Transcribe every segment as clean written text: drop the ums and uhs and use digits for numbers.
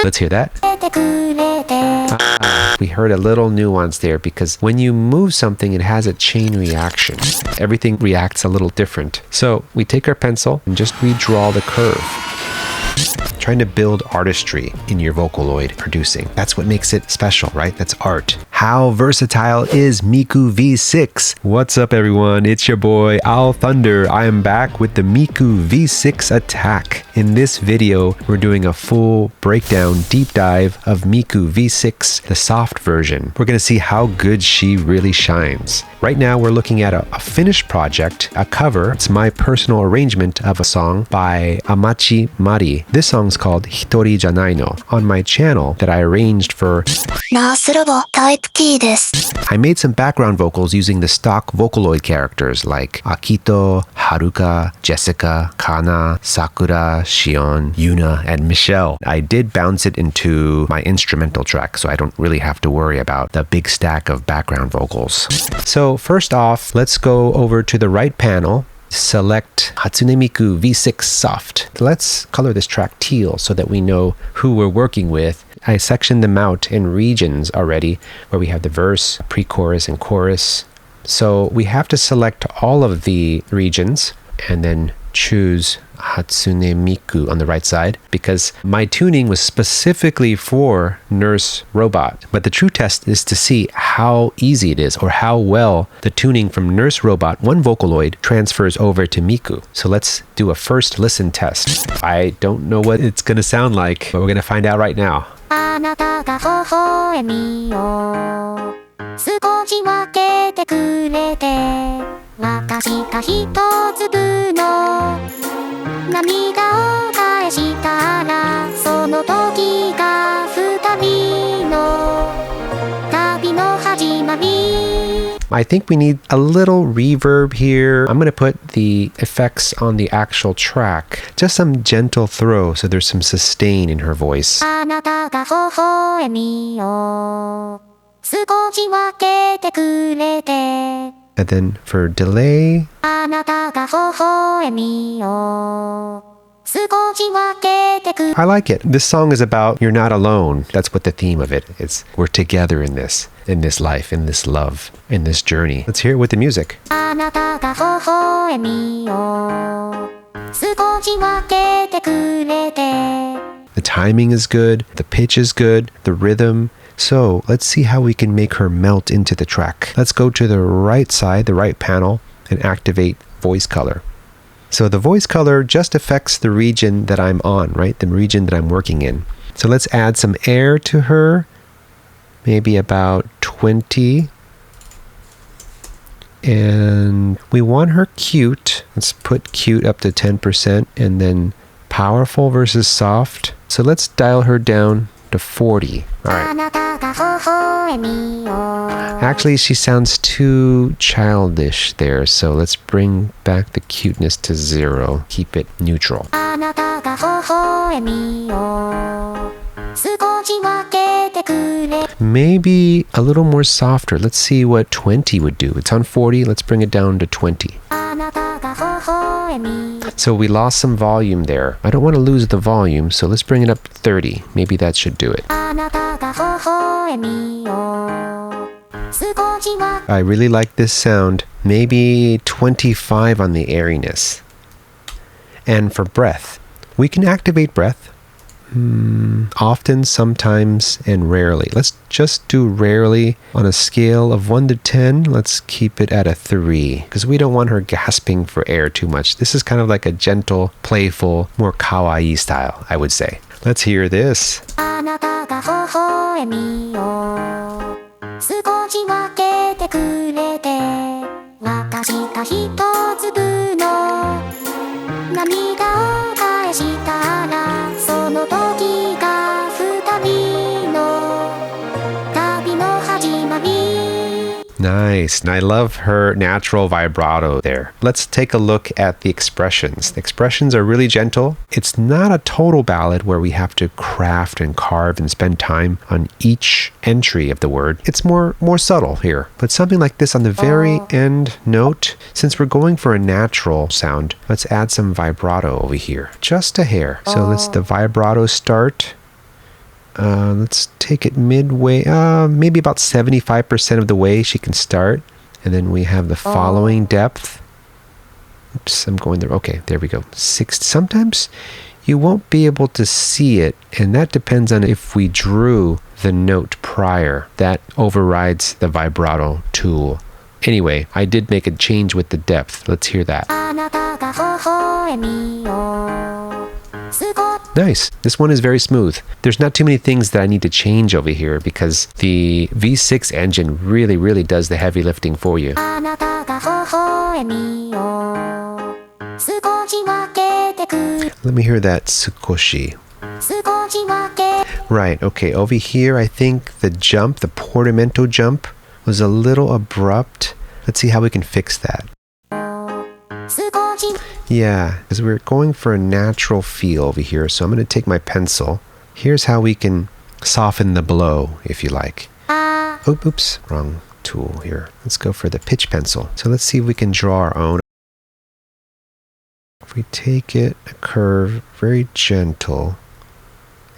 Let's hear that. We heard a little nuance there because when you move something, it has a chain reaction. Everything reacts a little different. So we take our pencil and just redraw the curve. Trying to build artistry in your Vocaloid producing. That's what makes it special, right? That's art. How versatile is Miku V6? What's up, everyone? It's your boy, Owl Thunder. I am back with the Miku V6 attack. In this video, we're doing a full breakdown, deep dive of Miku V6, the soft version. We're going to see how good she really shines. Right now, we're looking at a finished project, a cover. It's my personal arrangement of a song by Amachi Mari. This song's called Hitori Janai No on my channel that I arranged for. I made some background vocals using the stock Vocaloid characters like Akito, Haruka, Jessica, Kana, Sakura, Shion, Yuna, and Michelle. I did bounce it into my instrumental track, so I don't really have to worry about the big stack of background vocals. So first off, let's go over to the right panel. Select Hatsune Miku V6 Soft. Let's color this track teal so that we know who we're working with. I sectioned them out in regions already where we have the verse, pre-chorus, and chorus. So we have to select all of the regions and then choose Hatsune Miku on the right side because my tuning was specifically for Nurse Robot. But the true test is to see how easy it is or how well the tuning from Nurse Robot, one Vocaloid, transfers over to Miku. So let's do a first listen test. I don't know what it's going to sound like, but we're going to find out right now. I think we need a little reverb here. I'm going to put the effects on the actual track. Just some gentle throw so there's some sustain in her voice. And then for delay, I like it. This song is about you're not alone. That's what the theme of it is. We're together in this life, in this love, in this journey. Let's hear it with the music. The timing is good. The pitch is good. The rhythm. So let's see how we can make her melt into the track. Let's go to the right side, the right panel, and activate voice color. So the voice color just affects the region that I'm on, right? The region that I'm working in. So let's add some air to her, maybe about 20. And we want her cute. Let's put cute up to 10% and then powerful versus soft. So let's dial her down to 40. All right. Actually, she sounds too childish there, so let's bring back the cuteness to 0. Keep it neutral. Maybe a little more softer. Let's see what 20 would do. It's on 40. Let's bring it down to 20. So we lost some volume there. I don't want to lose the volume, so let's bring it up to 30. Maybe that should do it. I really like this sound. Maybe 25 on the airiness. And for breath, we can activate breath. Often, sometimes, and rarely. Let's just do rarely on a scale of 1 to 10. Let's keep it at a 3 because we don't want her gasping for air too much. This is kind of like a gentle, playful, more kawaii style, I would say. Let's hear this. Nice. And I love her natural vibrato there. Let's take a look at the expressions. The expressions are really gentle. It's not a total ballad where we have to craft and carve and spend time on each entry of the word. It's more subtle here. But something like this on the very end note, since we're going for a natural sound, let's add some vibrato over here. Just a hair. So let's the vibrato start Let's take it midway. Maybe about 75% of the way she can start. And then we have the following depth. Oops, I'm going there. Okay, there we go. 6. Sometimes you won't be able to see it, and that depends on if we drew the note prior. That overrides the vibrato tool. Anyway, I did make a change with the depth. Let's hear that. Nice. This one is very smooth. There's not too many things that I need to change over here because the V6 engine really does the heavy lifting for you. Let me hear that sukoshi. Right, okay, over here I think the jump, the portamento jump, was a little abrupt. Let's see how we can fix that. Yeah, because we're going for a natural feel over here, so I'm going to take my pencil. Here's how we can soften the blow, if you like. Oops, wrong tool here. Let's go for the pitch pencil. So let's see if we can draw our own. If we take it, a curve, very gentle,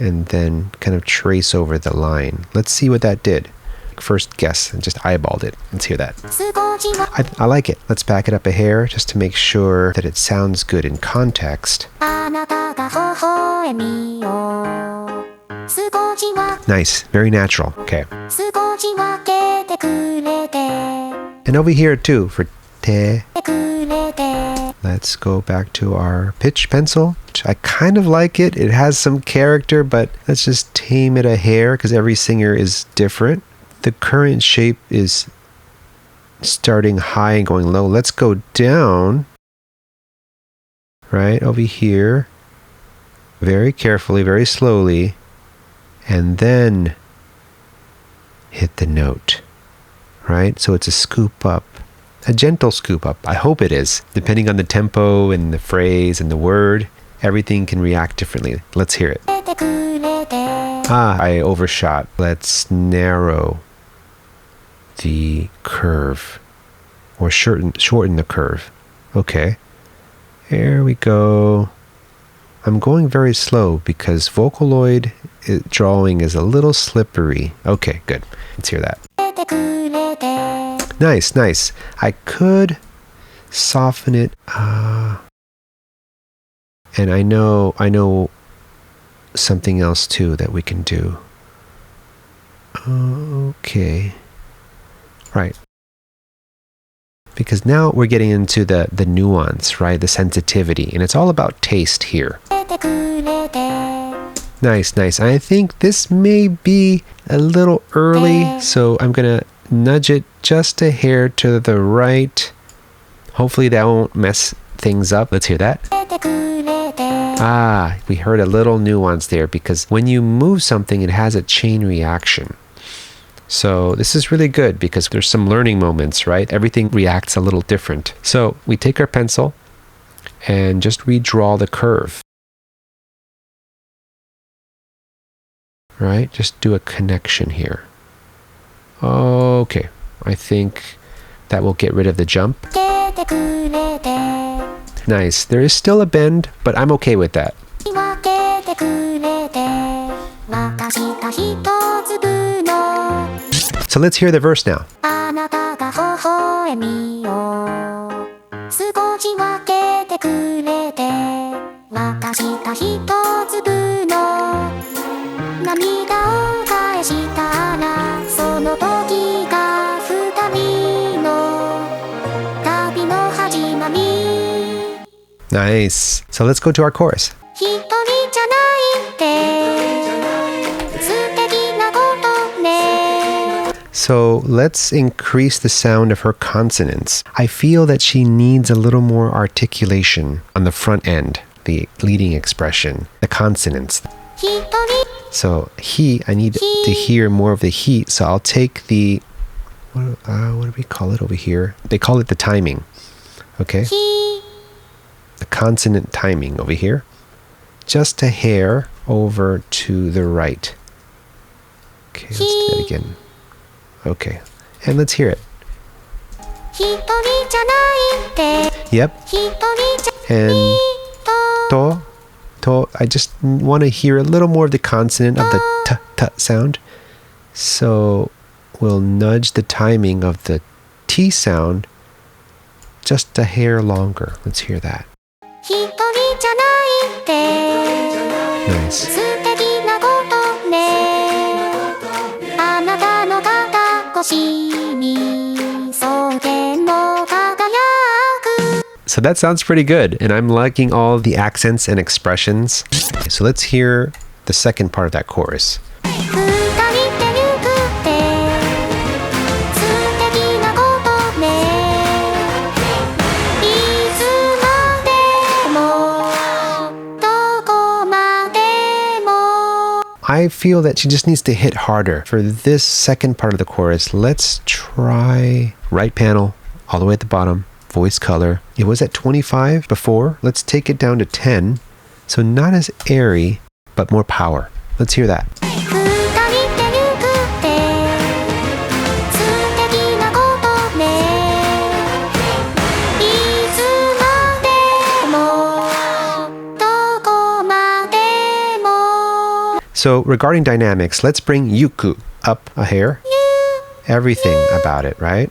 and then kind of trace over the line. Let's see what that did. First guess and just eyeballed it. Let's hear that. I like it. Let's back it up a hair just to make sure that it sounds good in context. Nice. Very natural. Okay. And over here too for te. Let's go back to our pitch pencil. I kind of like it. It has some character, but let's just tame it a hair because every singer is different. The current shape is starting high and going low. Let's go down, right over here, very carefully, very slowly, and then hit the note, right? So it's a scoop up, a gentle scoop up. I hope it is. Depending on the tempo and the phrase and the word, everything can react differently. Let's hear it. I overshot. Let's narrow the curve or shorten the curve. Okay, there we go. I'm going very slow because Vocaloid drawing is a little slippery. Okay, good. Let's hear that. Nice, nice. I could soften it. And I know something else too that we can do. Okay. Right. Because now we're getting into the nuance, right? The sensitivity. And it's all about taste here. Nice, nice. I think this may be a little early, so I'm going to nudge it just a hair to the right. Hopefully that won't mess things up. Let's hear that. We heard a little nuance there because when you move something, it has a chain reaction. So this is really good because there's some learning moments, right? Everything reacts a little different. So we take our pencil and just redraw the curve. Right? Just do a connection here. Okay. I think that will get rid of the jump. Nice. There is still a bend, but I'm okay with that. So let's hear the verse now. Nice. So let's go to our chorus. So let's increase the sound of her consonants. I feel that she needs a little more articulation on the front end, the leading expression, the consonants. So I need to hear more of the he, so I'll take the, what do we call it over here? They call it the timing, okay? The consonant timing over here. Just a hair over to the right. Okay, let's do that again. Okay, and let's hear it. Yep. And to, to. I just want to hear a little more of the consonant of the t sound. So we'll nudge the timing of the T sound just a hair longer. Let's hear that. Nice. So that sounds pretty good, and I'm liking all the accents and expressions. So let's hear the second part of that chorus. I feel that she just needs to hit harder. For this second part of the chorus, let's try right panel all the way at the bottom, voice color. It was at 25 before. Let's take it down to 10. So not as airy, but more power. Let's hear that. So regarding dynamics, let's bring yuku up a hair. Everything about it, right?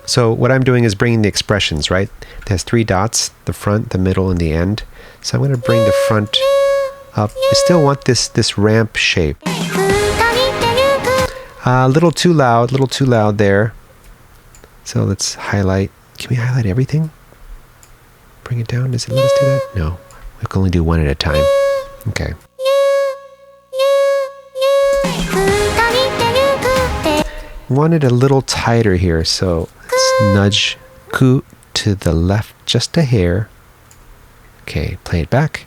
So what I'm doing is bringing the expressions, right? It has 3 dots, the front, the middle, and the end. So I'm going to bring the front up. I still want this ramp shape. A little too loud there. So let's highlight. Can we highlight everything? Bring it down. Does it let us do that? No. We can only do one at a time. Okay. Want it a little tighter here, so let's nudge ku to the left just a hair. Okay, play it back.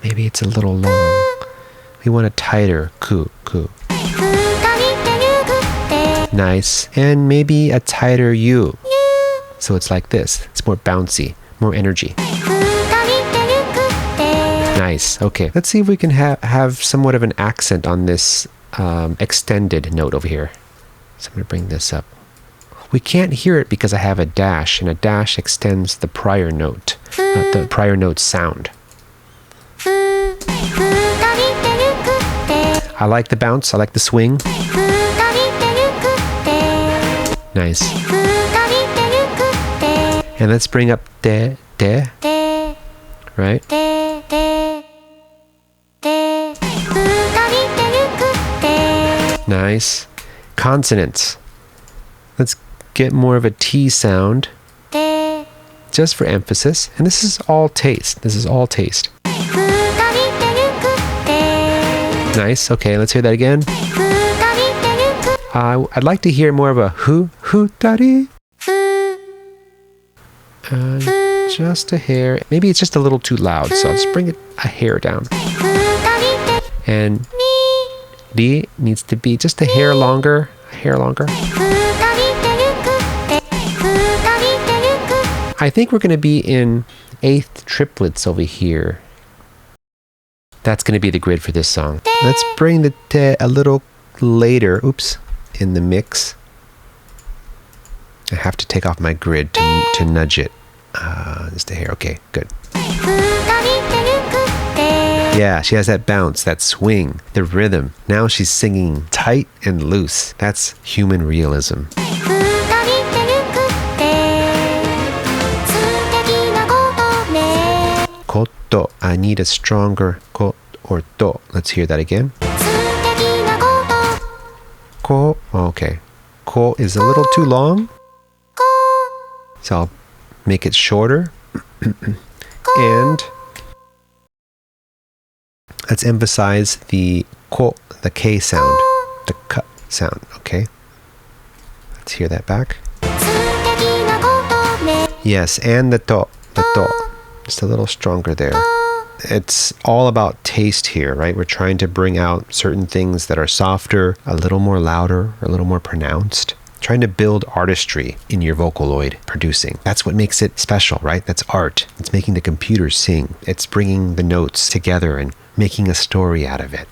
Maybe it's a little long. We want a tighter ku. Nice. And maybe a tighter u. So it's like this. It's more bouncy, more energy. Nice. Okay. Let's see if we can have somewhat of an accent on this extended note over here. So I'm going to bring this up. We can't hear it because I have a dash, and a dash extends the prior note, the prior note sound. I like the bounce. I like the swing. Nice. And let's bring up de, right? Nice. Consonants. Let's get more of a T sound, just for emphasis. And this is all taste. This is all taste. Nice. Okay, let's hear that again. I'd like to hear more of a hu-dari. Just a hair. Maybe it's just a little too loud, so I'll just bring it a hair down. And ri needs to be just a hair longer. I think we're going to be in 8th triplets over here. That's going to be the grid for this song. Let's bring the te a little later. Oops, in the mix. I have to take off my grid to nudge it. Just a hair. Okay, good. Yeah, she has that bounce, that swing, the rhythm. Now she's singing tight and loose. That's human realism. Koto. I need a stronger ko or to. Let's hear that again. Ko. Okay. Ko is a little too long. So I'll make it shorter. And let's emphasize the ko, the K sound, the k sound, okay? Let's hear that back. Yes, and the to. Just a little stronger there. It's all about taste here, right? We're trying to bring out certain things that are softer, a little more louder, a little more pronounced. Trying to build artistry in your Vocaloid producing. That's what makes it special, right? That's art. It's making the computer sing. It's bringing the notes together and making a story out of it.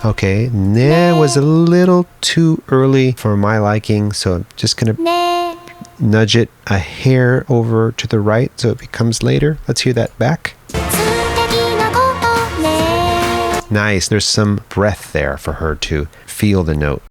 Okay, ne was a little too early for my liking, so I'm just gonna nudge it a hair over to the right so it becomes later. Let's hear that back. Nice, there's some breath there for her to feel the note.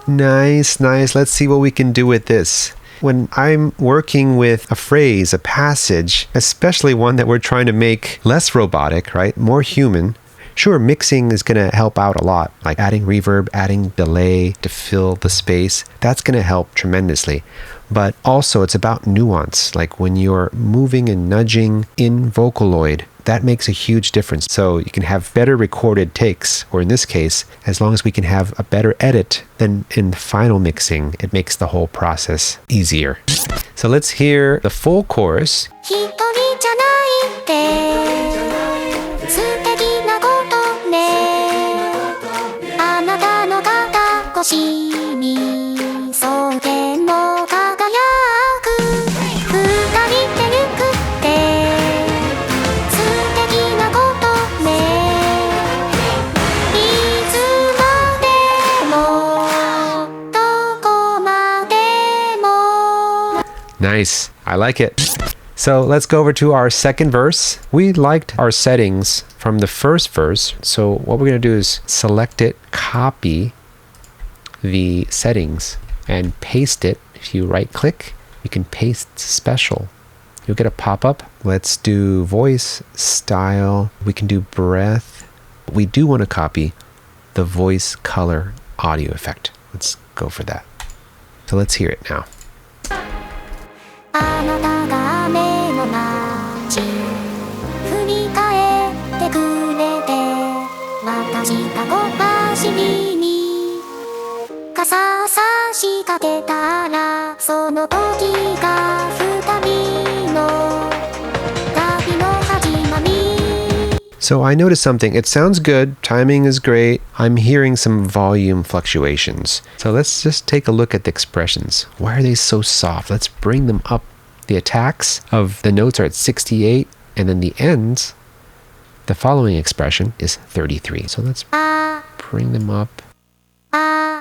Nice, nice. Let's see what we can do with this. When I'm working with a phrase, a passage, especially one that we're trying to make less robotic, right? More human. Sure, mixing is going to help out a lot, like adding reverb, adding delay to fill the space. That's going to help tremendously. But also it's about nuance, like when you're moving and nudging in Vocaloid, that makes a huge difference. So you can have better recorded takes, or in this case, as long as we can have a better edit, then in final mixing, it makes the whole process easier. So let's hear the full chorus. Hitori Janai No, 素敵なことね。あなたの肩越しにそうでも輝く。二人で行くって素敵なことね。いつまでもどこまでも。 Nice. I like it. So let's go over to our second verse. We liked our settings from the first verse. So what we're going to do is select it, copy the settings, and paste it. If you right click, you can paste special. You'll get a pop-up. Let's do voice, style. We can do breath. We do want to copy the voice color audio effect. Let's go for that. So let's hear it now. あなたが雨の街振り返ってくれて私が小走りに傘差しかけたらその時が二人の旅の始まり So I noticed something. It sounds good. Timing is great. I'm hearing some volume fluctuations. So let's just take a look at the expressions. Why are they so soft? Let's bring them up. The attacks of the notes are at 68, and then the ends, the following expression is 33. So let's bring them up. I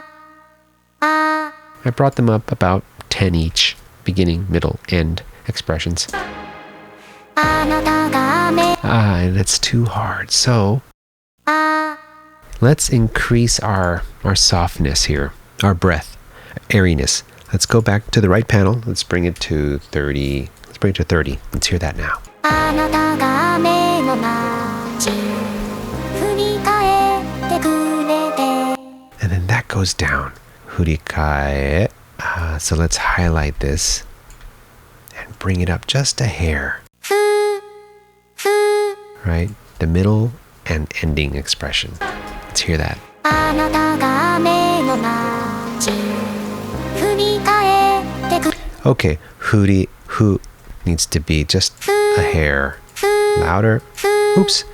brought them up about 10 each, beginning, middle, end expressions. And it's too hard. So let's increase our softness here, our breath, airiness. Let's go back to the right panel. Let's bring it to 30. Let's bring it to 30. Let's hear that now. And then that goes down. Furikae. So let's highlight this and bring it up just a hair. Right? The middle and ending expression. Let's hear that. Okay, huri, hu needs to be just a hair louder. Oops,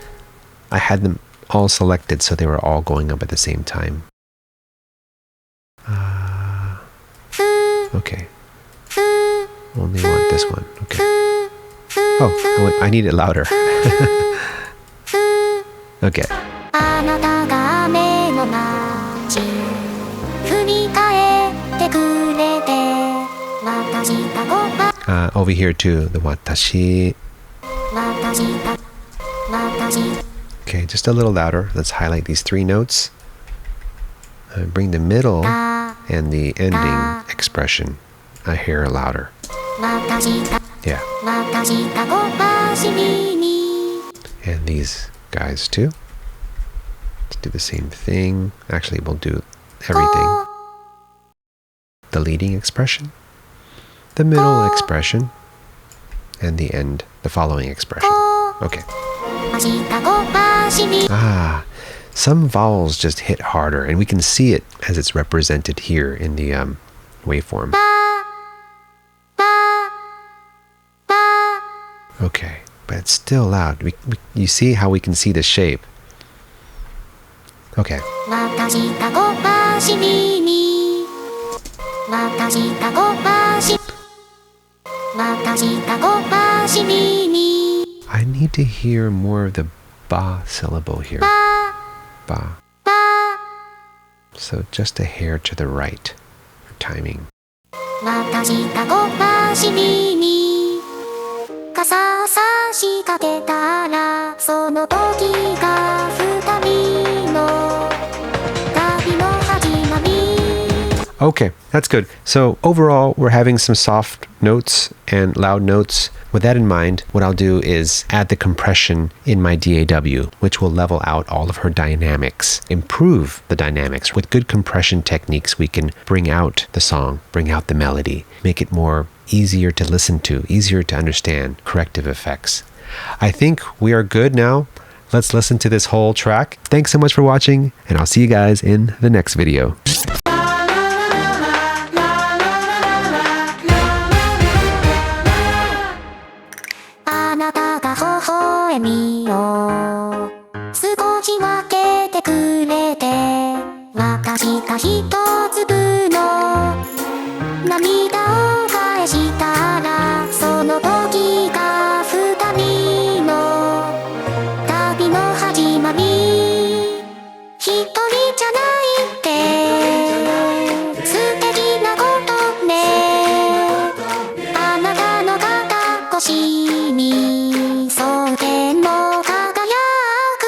I had them all selected so they were all going up at the same time. Okay, only want this one. Okay. Oh, I need it louder. Okay. Over here too, the watashi. Okay, just a little louder. Let's highlight these three notes. Bring the middle and the ending expression a hair louder. Yeah. And these guys too. Let's do the same thing. Actually, we'll do everything. The leading expression, the middle expression, and the end, the following expression. Okay. Some vowels just hit harder, and we can see it as it's represented here in the waveform. Okay, but it's still loud. You see how we can see the shape. Okay. 私がごまし耳 I need to hear more of the ba syllable here. ば Ba. ば So just a hair to the right for timing. 私がごまし耳傘差しかけたらその時が二人の旅の始まり Okay, that's good. So overall, we're having some soft notes and loud notes. With that in mind, what I'll do is add the compression in my DAW, which will level out all of her dynamics, improve the dynamics. With good compression techniques, we can bring out the song, bring out the melody, make it more easier to listen to, easier to understand, corrective effects. I think we are good now. Let's listen to this whole track. Thanks so much for watching, and I'll see you guys in the next video. あなたが微笑みを少し分けてくれて私が一粒の涙を返したらその時が二人の旅の始まり一人じゃないって素敵なことねあなたの肩越しに双剣も輝く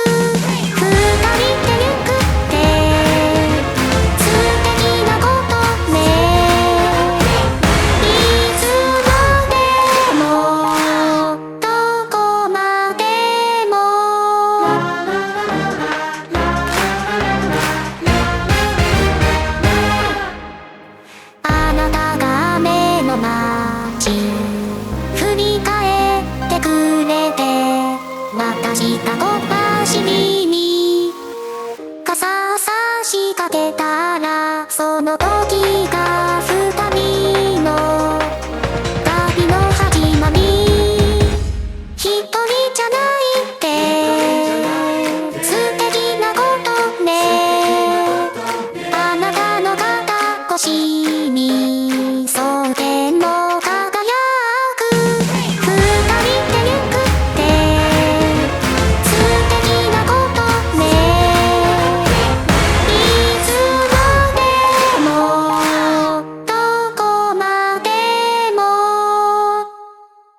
二人で行くって素敵なことねいつまでもどこまでもあなたが雨の街振り返ってくれて私がごまし耳傘差しかけたらその時